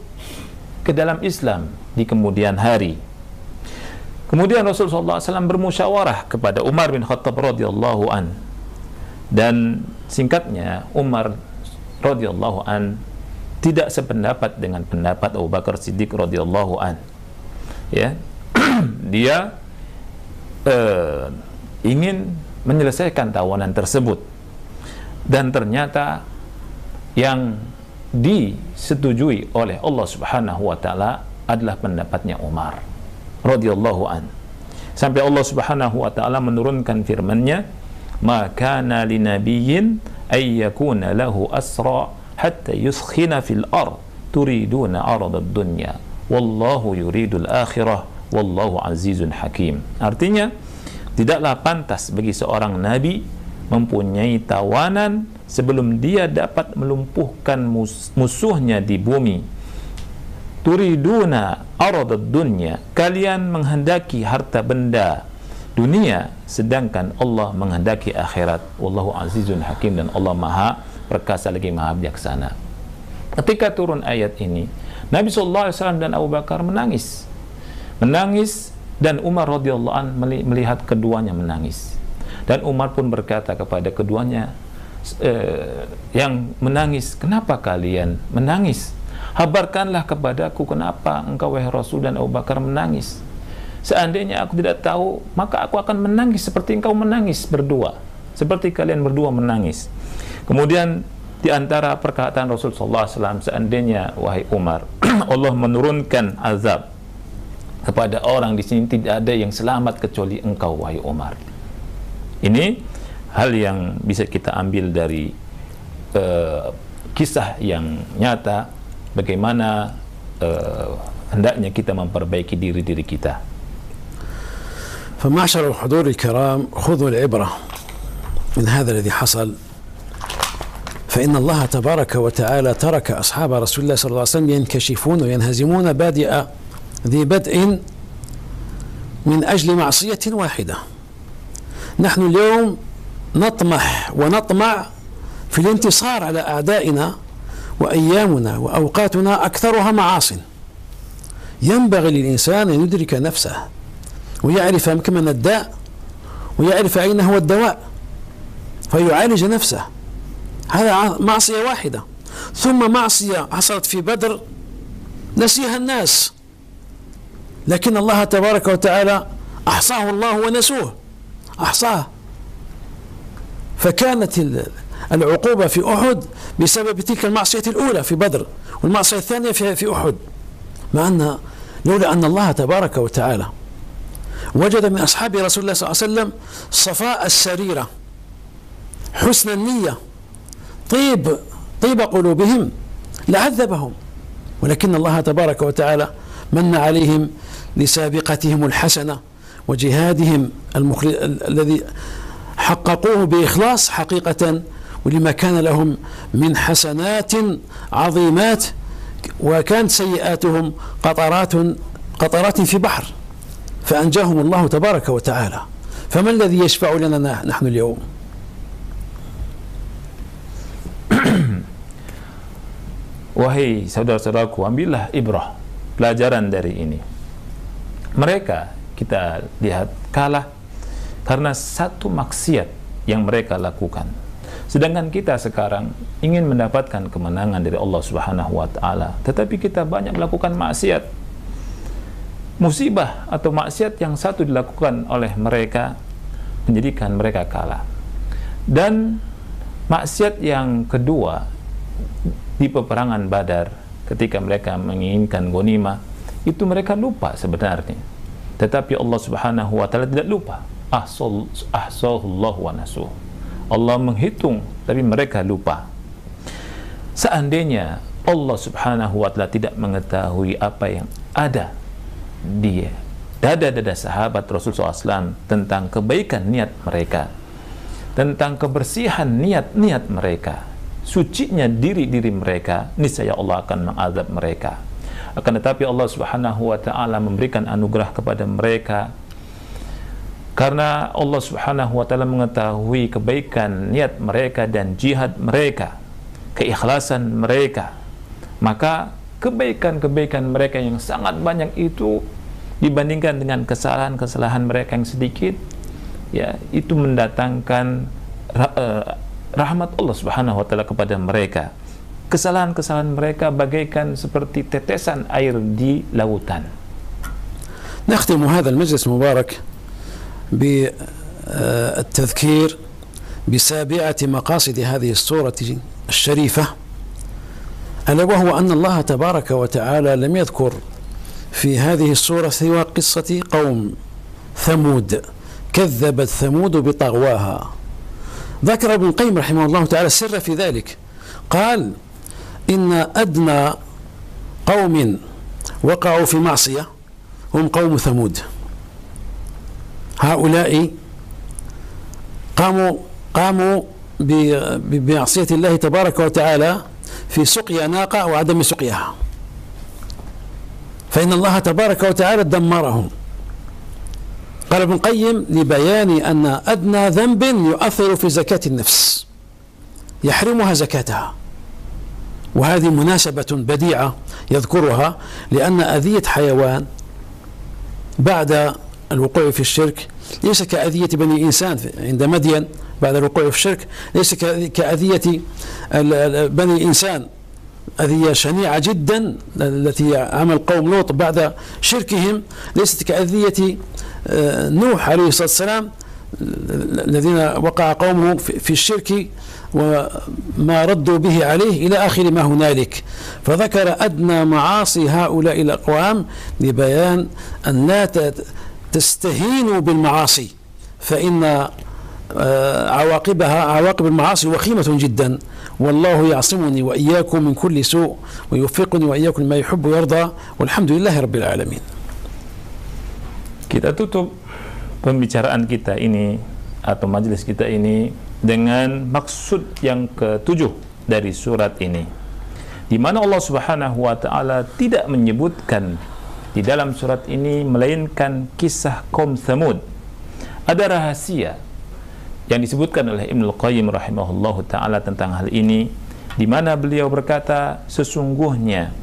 ke dalam Islam di kemudian hari. Kemudian Rasulullah SAW bermusyawarah kepada Umar bin Khattab radhiyallahu an, dan singkatnya Umar radhiyallahu an tidak sependapat dengan pendapat Abu Bakar Siddiq radhiyallahu an. Ya, dia ingin menyelesaikan tawanan tersebut, dan ternyata yang disetujui oleh Allah Subhanahu wa taala adalah pendapatnya Umar radhiyallahu an. Sampai Allah Subhanahu wa taala menurunkan firman-Nya, "Ma kana linabiyyin ay yakuna lahu asra hatta yuskhina fil ard turiduna aradad dunya wallahu yuridul akhirah wallahu azizun hakim." Artinya, tidaklah pantas bagi seorang nabi mempunyai tawanan sebelum dia dapat melumpuhkan musuhnya di bumi. Turiduna aradad dunya, kalian menghendaki harta benda dunia, sedangkan Allah menghendaki akhirat. Wallahu azizun hakim, dan Allah maha perkasa lagi maha bijaksana. Ketika turun ayat ini, Nabi SAW dan Abu Bakar menangis, dan Umar radhiyallahu an melihat keduanya menangis, dan Umar pun berkata kepada keduanya yang menangis, "Kenapa kalian menangis? Habarkanlah kepadaku kenapa engkau wahai Rasul dan Abu Bakar menangis. Seandainya aku tidak tahu, maka aku akan menangis seperti engkau menangis berdua, seperti kalian berdua menangis." Kemudian di antara perkataan Rasulullah SAW, "Seandainya wahai Umar, Allah menurunkan azab kepada orang di sini, tidak ada yang selamat kecuali engkau wahai Umar." Ini hal yang bisa kita ambil dari kisah yang nyata, bagaimana hendaknya kita memperbaiki diri kita. فمعشر الحضور الكرام، خذوا العبرة من هذا الذي حصل، فإن الله تبارك وتعالى ترك أصحاب رسول الله صلى الله عليه وسلم ينكشفون وينهزمون بادئ ذي بدء من أجل معصية واحدة. نحن اليوم نطمح ونطمع في الانتصار على أعدائنا، وأيامنا وأوقاتنا أكثرها معاصٍ. ينبغي للإنسان أن يدرك نفسه ويعرف مكمن الداء ويعرف أين هو الدواء فيعالج نفسه. هذا معصية واحدة، ثم معصية حصلت في بدر نسيها الناس، لكن الله تبارك وتعالى أحصاه الله ونسوه، أحصاه. فكانت العقوبة في أحد بسبب تلك المعصية الأولى في بدر، والمعصية الثانية في أحد، مع أن لولا أن الله تبارك وتعالى وجد من أصحاب رسول الله صلى الله عليه وسلم صفاء السريرة، حسن النية، طيب قلوبهم، لعذبهم، ولكن الله تبارك وتعالى من عليهم لسابقتهم الحسنة وجهادهم الذي حققوه بإخلاص حقيقة، ولما كان لهم من حسنات عظيمات، وكانت سيئاتهم قطرات في بحر، فأنجاهم الله تبارك وتعالى. فما الذي يشفع لنا نحن اليوم؟ Wahai saudara-saudaraku, ambillah ibrah, pelajaran dari ini. Mereka kita lihat kalah karena satu maksiat yang mereka lakukan, sedangkan kita sekarang ingin mendapatkan kemenangan dari Allah Subhanahu wa taala, tetapi kita banyak melakukan maksiat. Musibah atau maksiat yang satu dilakukan oleh mereka menjadikan mereka kalah, dan maksiat yang kedua di peperangan Badar, ketika mereka menginginkan ghanimah, itu mereka lupa sebenarnya, tetapi Allah Subhanahu wa taala tidak lupa. Ahsahullahu wa nasuh. Allah menghitung, tapi mereka lupa. Seandainya Allah Subhanahu wa taala tidak mengetahui apa yang ada di dada-dada sahabat Rasulullah SAW tentang kebaikan niat mereka, tentang kebersihan niat-niat mereka, sucinya diri-diri mereka, niscaya Allah akan mengazab mereka. Akan tetapi Allah Subhanahu wa taala memberikan anugerah kepada mereka Karena Allah Subhanahu wa taala mengetahui kebaikan niat mereka dan jihad mereka, keikhlasan mereka. Maka kebaikan-kebaikan mereka yang sangat banyak itu dibandingkan dengan kesalahan-kesalahan mereka yang sedikit, ya, itu mendatangkan rahmat Allah Subhanahu wa taala kepada mereka. Kesalahan-kesalahan mereka bagaikan seperti tetesan air di lautan. نختم هذا المجلس المبارك بالتذكير بسابعة مقاصد هذه السورة الشريفة، ألا وهو أن الله تبارك وتعالى لم يذكر في هذه السورة سوى قصة قوم ثمود، كذبت ثمود بطغواها. ذكر ابن القيم رحمه الله تعالى السر في ذلك، قال إن أدنى قوم وقعوا في معصية هم قوم ثمود. هؤلاء قاموا بمعصية الله تبارك وتعالى في سقيا ناقة وعدم سقيها، فإن الله تبارك وتعالى دمرهم. قال ابن القيم لبيان أن أدنى ذنب يؤثر في زكاة النفس يحرمها زكاتها، وهذه مناسبة بديعة يذكرها، لأن أذية حيوان بعد الوقوع في الشرك ليس كأذية بني إنسان عند مدين بعد الوقوع في الشرك، ليس كأذية بني إنسان، أذية شنيعة جدا التي عمل قوم لوط بعد شركهم، ليست كأذية نوح عليه الصلاة والسلام الذين وقع قومه في الشرك وما ردوا به عليه إلى آخر ما هنالك. فذكر أدنى معاصي هؤلاء الأقوام لبيان أن لا تستهينوا بالمعاصي، فإن عواقب المعاصي وخيمة جدا، والله يعصمني وإياكم من كل سوء ويوفقني وإياكم لما يحب ويرضى، والحمد لله رب العالمين. Kita tutup pembicaraan kita ini atau majelis kita ini dengan maksud yang ketujuh dari surat ini, di mana Allah Subhanahu wa taala tidak menyebutkan di dalam surat ini melainkan kisah kaum Tsamud. Ada rahasia yang disebutkan oleh Ibnu Qayyim rahimahullahu taala tentang hal ini, di mana beliau berkata, sesungguhnya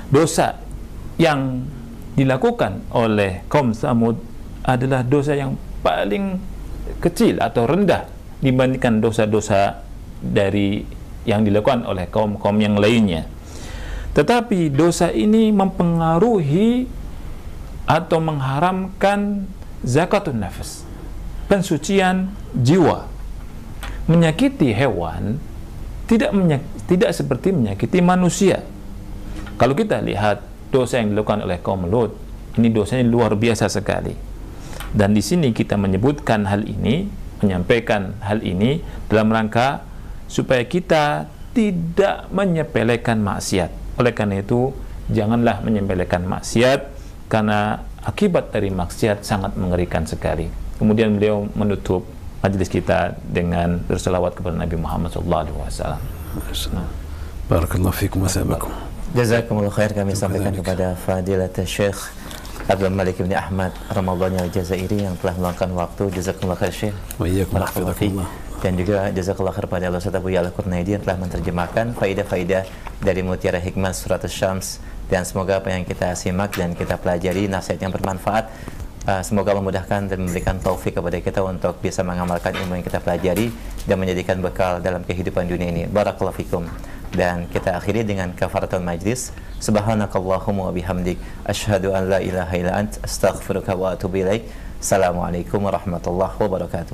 dosa yang dilakukan oleh kaum Tsamud adalah dosa yang paling kecil atau rendah dibandingkan dosa-dosa dari yang dilakukan oleh kaum-kaum yang lainnya. Tetapi dosa ini mempengaruhi atau mengharamkan zakatun nafas, pensucian jiwa. Menyakiti hewan tidak seperti menyakiti manusia. Kalau kita lihat dosa yang dilakukan oleh kaum Lut, ini dosanya luar biasa sekali. Dan di sini kita menyebutkan hal ini, menyampaikan hal ini dalam rangka supaya kita tidak menyepelekan maksiat. Oleh karena itu, janganlah menyepelekan maksiat, karena akibat dari maksiat sangat mengerikan sekali. Kemudian beliau menutup majelis kita dengan berselawat kepada Nabi Muhammad SAW. Barakallahu fikum wa thabakum. Jazakumullah khair, kami sampaikan kepada Fadilat Syekh Abdul Malik bin Ahmad Ramadhani Al-Jazairi yang telah meluangkan waktu. Jazakumullah khair Syekh. Wa iyyakum hafizakumullah. Dan juga jazakallah khair pada Ustaz Abu Ya'la Qurnaidi yang telah menerjemahkan faidah-faidah dari Mutiara Hikmah Surat Asy-Syams, dan semoga apa yang kita simak dan kita pelajari nasihat yang bermanfaat, semoga memudahkan dan memberikan taufik kepada kita untuk bisa mengamalkan ilmu yang kita pelajari dan menjadikan bekal dalam kehidupan dunia ini. Barakallahu fikum. Dan kita akhiri dengan kafaratul majlis. Subhanakallahumma wa bihamdik, asyhadu an la ilaha illa ant, astaghfiruka wa atubu ilaik. Assalamualaikum warahmatullahi wabarakatuh.